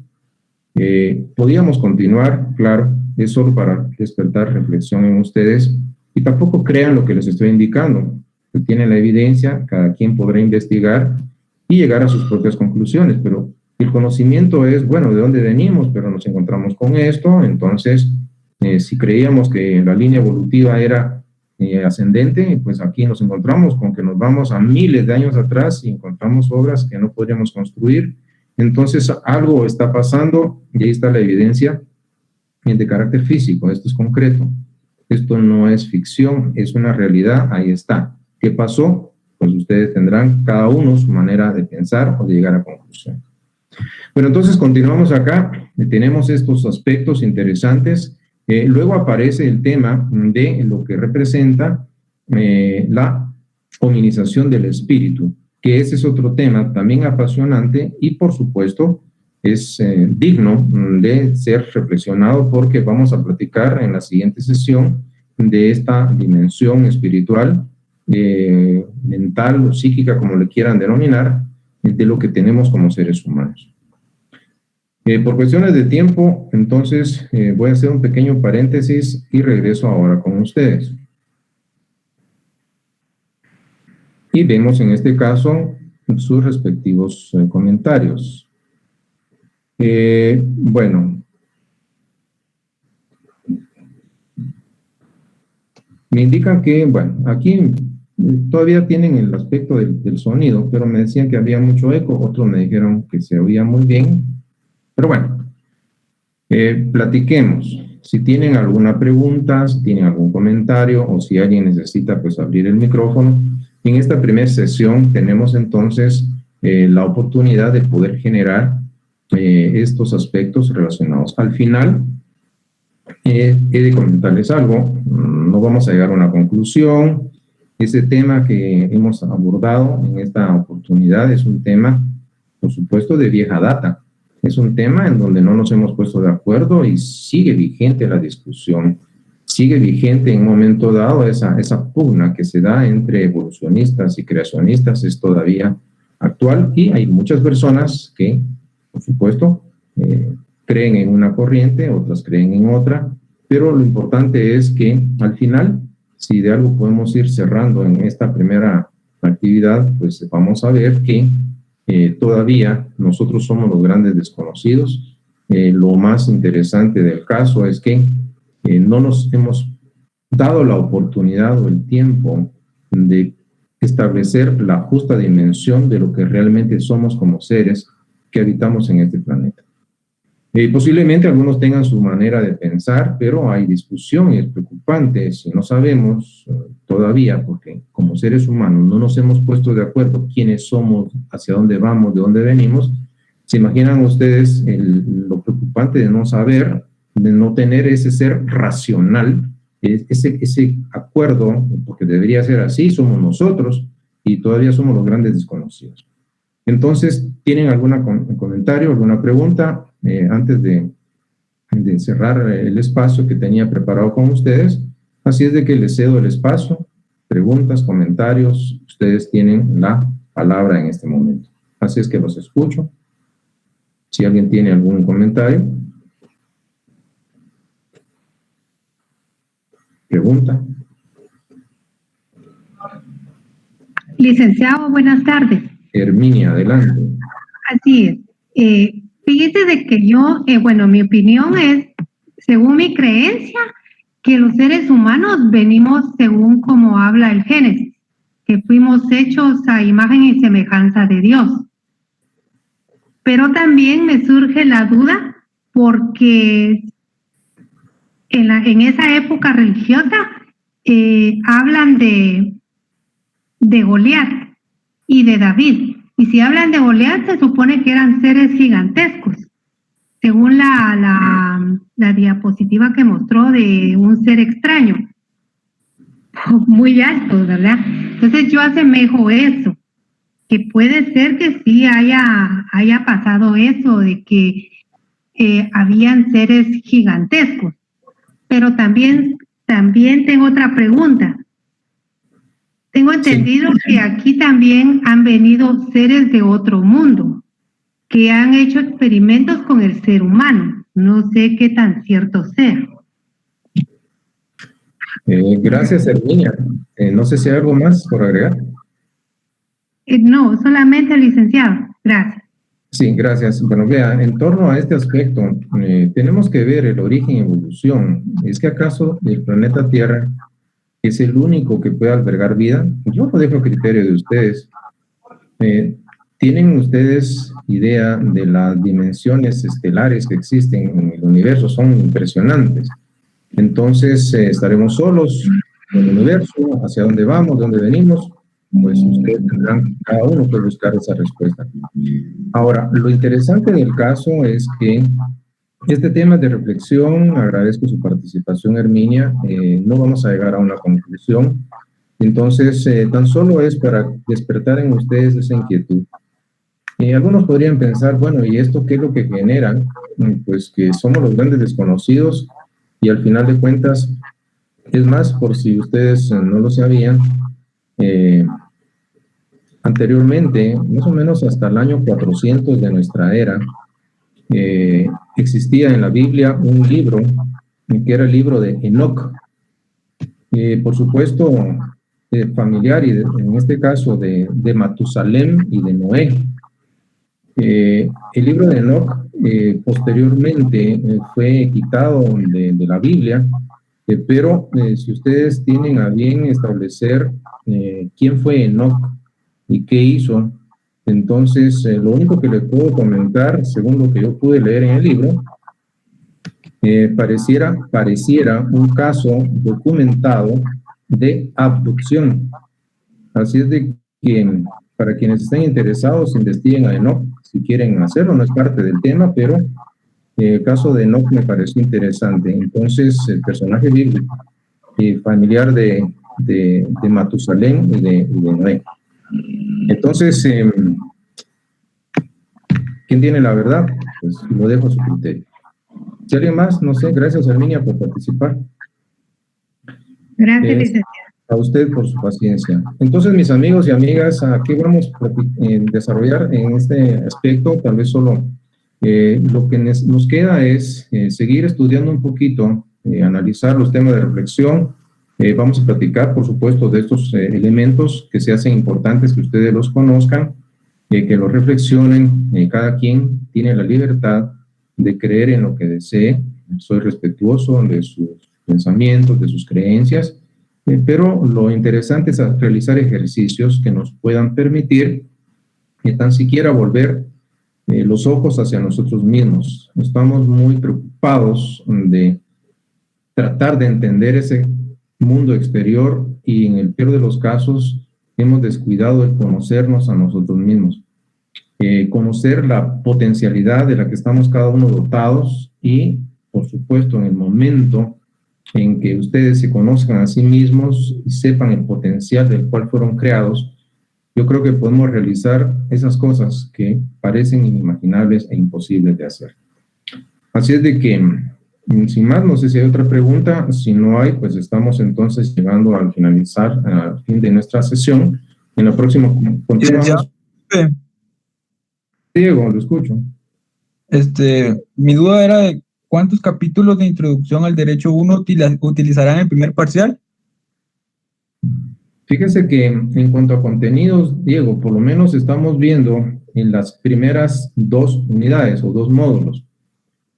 podíamos continuar, claro, es solo para despertar reflexión en ustedes y tampoco crean lo que les estoy indicando. Tienen la evidencia, cada quien podrá investigar y llegar a sus propias conclusiones. Pero el conocimiento es, bueno, ¿de dónde venimos? Pero nos encontramos con esto, entonces, si creíamos que la línea evolutiva era ascendente, pues aquí nos encontramos con que nos vamos a miles de años atrás y encontramos obras que no podríamos construir. Entonces, algo está pasando y ahí está la evidencia de carácter físico. Esto es concreto. Esto no es ficción, es una realidad, ahí está. ¿Qué pasó? Pues ustedes tendrán cada uno su manera de pensar o de llegar a conclusión. Bueno, entonces continuamos acá. Tenemos estos aspectos interesantes. Luego aparece el tema de lo que representa la hominización del espíritu, que ese es otro tema también apasionante y, por supuesto, es digno de ser reflexionado, porque vamos a platicar en la siguiente sesión de esta dimensión espiritual, mental o psíquica, como le quieran denominar, de lo que tenemos como seres humanos. Por cuestiones de tiempo, entonces voy a hacer un pequeño paréntesis y regreso ahora con ustedes. Y vemos en este caso sus respectivos comentarios. Bueno, me indican que, bueno, aquí todavía tienen el aspecto del sonido, pero me decían que había mucho eco, otros me dijeron que se oía muy bien, pero bueno, platiquemos. Si tienen alguna pregunta, si tienen algún comentario o si alguien necesita pues abrir el micrófono. En esta primera sesión tenemos entonces la oportunidad de poder generar estos aspectos relacionados. Al final, he de comentarles algo, no vamos a llegar a una conclusión. Ese tema que hemos abordado en esta oportunidad es un tema, por supuesto, de vieja data. Es un tema en donde no nos hemos puesto de acuerdo y sigue vigente la discusión. Sigue vigente en un momento dado esa pugna que se da entre evolucionistas y creacionistas, es todavía actual, y hay muchas personas que, por supuesto, creen en una corriente, otras creen en otra, pero lo importante es que al final, si de algo podemos ir cerrando en esta primera actividad, pues vamos a ver que todavía nosotros somos los grandes desconocidos. Lo más interesante del caso es que no nos hemos dado la oportunidad o el tiempo de establecer la justa dimensión de lo que realmente somos como seres que habitamos en este planeta. Posiblemente algunos tengan su manera de pensar, pero hay discusión y es preocupante si no sabemos todavía, porque como seres humanos no nos hemos puesto de acuerdo quiénes somos, hacia dónde vamos, de dónde venimos. ¿Se imaginan ustedes lo preocupante de no saber, de no tener ese ser racional, ese acuerdo, porque debería ser así, somos nosotros y todavía somos los grandes desconocidos? Entonces, ¿tienen algún comentario, alguna pregunta antes de cerrar el espacio que tenía preparado con ustedes? Así es de que les cedo el espacio, preguntas, comentarios, ustedes tienen la palabra en este momento. Así es que los escucho. Si alguien tiene algún comentario, pregunta. Licenciado, buenas tardes. Herminia, adelante. Así es. Fíjese de que yo, bueno, mi opinión es, según mi creencia, que los seres humanos venimos según como habla el Génesis, que fuimos hechos a imagen y semejanza de Dios. Pero también me surge la duda porque en esa época religiosa hablan de Goliat y de David. Y si hablan de Goliat, se supone que eran seres gigantescos, según la diapositiva que mostró de un ser extraño, muy alto, ¿verdad? Entonces yo asemejo eso, que puede ser que sí haya pasado eso, de que habían seres gigantescos. Pero también tengo otra pregunta. Tengo entendido que aquí también han venido seres de otro mundo, que han hecho experimentos con el ser humano. No sé qué tan cierto sea. Gracias, Herminia. No sé si hay algo más por agregar. No, solamente licenciado. Gracias. Sí, gracias. Bueno, vea, en torno a este aspecto, tenemos que ver el origen y evolución. ¿Es que acaso el planeta Tierra es el único que puede albergar vida? Yo lo dejo a criterio de ustedes. ¿Tienen ustedes idea de las dimensiones estelares que existen en el universo? Son impresionantes. Entonces, ¿estaremos solos en el universo? ¿Hacia dónde vamos? ¿De dónde venimos? Pues ustedes tendrán cada uno que buscar esa respuesta. Ahora, lo interesante del caso es que este tema de reflexión, agradezco su participación, Herminia, no vamos a llegar a una conclusión, entonces tan solo es para despertar en ustedes esa inquietud. Algunos podrían pensar, bueno, ¿y esto qué es lo que genera? Pues que somos los grandes desconocidos y al final de cuentas, es más, por si ustedes no lo sabían, anteriormente, más o menos hasta el año 400 de nuestra era, existía en la Biblia un libro que era el libro de Enoc. Por supuesto, familiar, y en este caso de Matusalem y de Noé. El libro de Enoc posteriormente fue quitado de la Biblia, pero si ustedes tienen a bien establecer quién fue Enoc y qué hizo, entonces lo único que les puedo comentar, según lo que yo pude leer en el libro, pareciera un caso documentado de abducción. Así es de que para quienes estén interesados, investiguen a Enoc, si quieren hacerlo, no es parte del tema, pero el caso de Enoc me pareció interesante. Entonces, el personaje bíblico, familiar de Matusalén y de Noé. Entonces, ¿quién tiene la verdad? Pues lo dejo a su criterio. Si alguien más, no sé, gracias Herminia por participar. Gracias, licenciado. A usted por su paciencia. Entonces, mis amigos y amigas, ¿qué vamos a desarrollar en este aspecto? Tal vez solo lo que nos queda es seguir estudiando un poquito, analizar los temas de reflexión. Vamos a platicar, por supuesto, de estos elementos que se hacen importantes, que ustedes los conozcan, que los reflexionen. Cada quien tiene la libertad de creer en lo que desee. Soy respetuoso de sus pensamientos, de sus creencias, pero lo interesante es realizar ejercicios que nos puedan permitir tan siquiera volver los ojos hacia nosotros mismos. Estamos muy preocupados de tratar de entender ese mundo exterior y en el peor de los casos hemos descuidado el conocernos a nosotros mismos. Conocer la potencialidad de la que estamos cada uno dotados y, por supuesto, en el momento en que ustedes se conozcan a sí mismos y sepan el potencial del cual fueron creados, yo creo que podemos realizar esas cosas que parecen inimaginables e imposibles de hacer. Así es de que, sin más, no sé si hay otra pregunta. Si no hay, pues estamos entonces llegando al fin de nuestra sesión. En la próxima continuamos. Diego, lo escucho. Mi duda era de ¿cuántos capítulos de introducción al derecho 1 utilizarán el primer parcial? Fíjense que en cuanto a contenidos, Diego, por lo menos estamos viendo en las primeras 2 unidades o 2 módulos.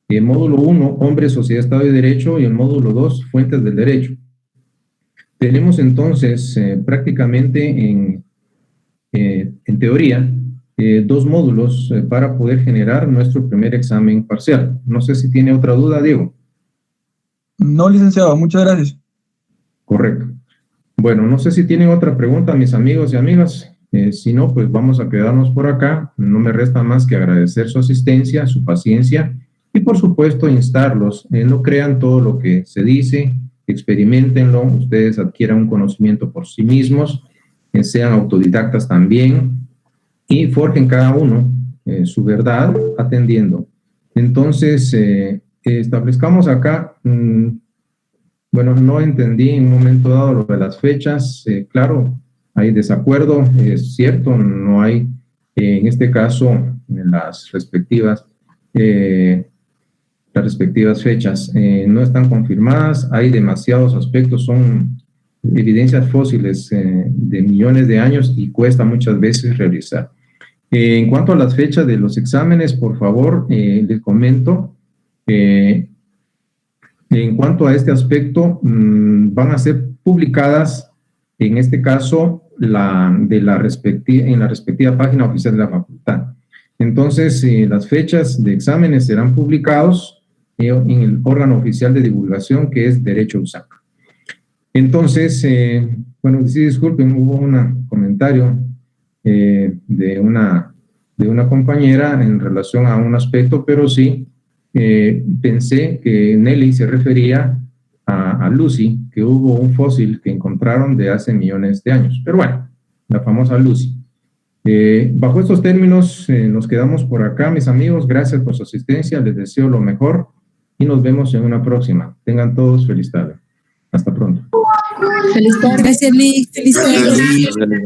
El módulo 1, Hombre, Sociedad, Estado y Derecho, y el módulo 2, Fuentes del Derecho. Tenemos entonces prácticamente en teoría 2 módulos para poder generar nuestro primer examen parcial. No sé si tiene otra duda, Diego. No, licenciado, muchas gracias. Correcto. Bueno, no sé si tienen otra pregunta, mis amigos y amigas. Si no, pues vamos a quedarnos por acá. No me resta más que agradecer su asistencia, su paciencia y, por supuesto, instarlos. No crean todo lo que se dice, experimentenlo, ustedes adquieran un conocimiento por sí mismos, sean autodidactas también y forjen cada uno su verdad atendiendo. Entonces, establezcamos acá... Bueno, no entendí en un momento dado lo de las fechas. Claro, hay desacuerdo, es cierto, no hay, en este caso, las respectivas fechas no están confirmadas, hay demasiados aspectos, son evidencias fósiles de millones de años y cuesta muchas veces realizar. En cuanto a las fechas de los exámenes, por favor, les comento, en cuanto a este aspecto, van a ser publicadas, en este caso, en la respectiva página oficial de la facultad. Entonces, las fechas de exámenes serán publicados en el órgano oficial de divulgación, que es Derecho USAC. Entonces, bueno, sí, disculpen, hubo un comentario de una compañera en relación a un aspecto, pero sí, pensé que Nelly se refería a Lucy, que hubo un fósil que encontraron de hace millones de años. Pero bueno, la famosa Lucy. Bajo estos términos, nos quedamos por acá, mis amigos. Gracias por su asistencia, les deseo lo mejor y nos vemos en una próxima. Tengan todos feliz tarde. Hasta pronto. Feliz tarde. Gracias, Nick. Feliz tarde.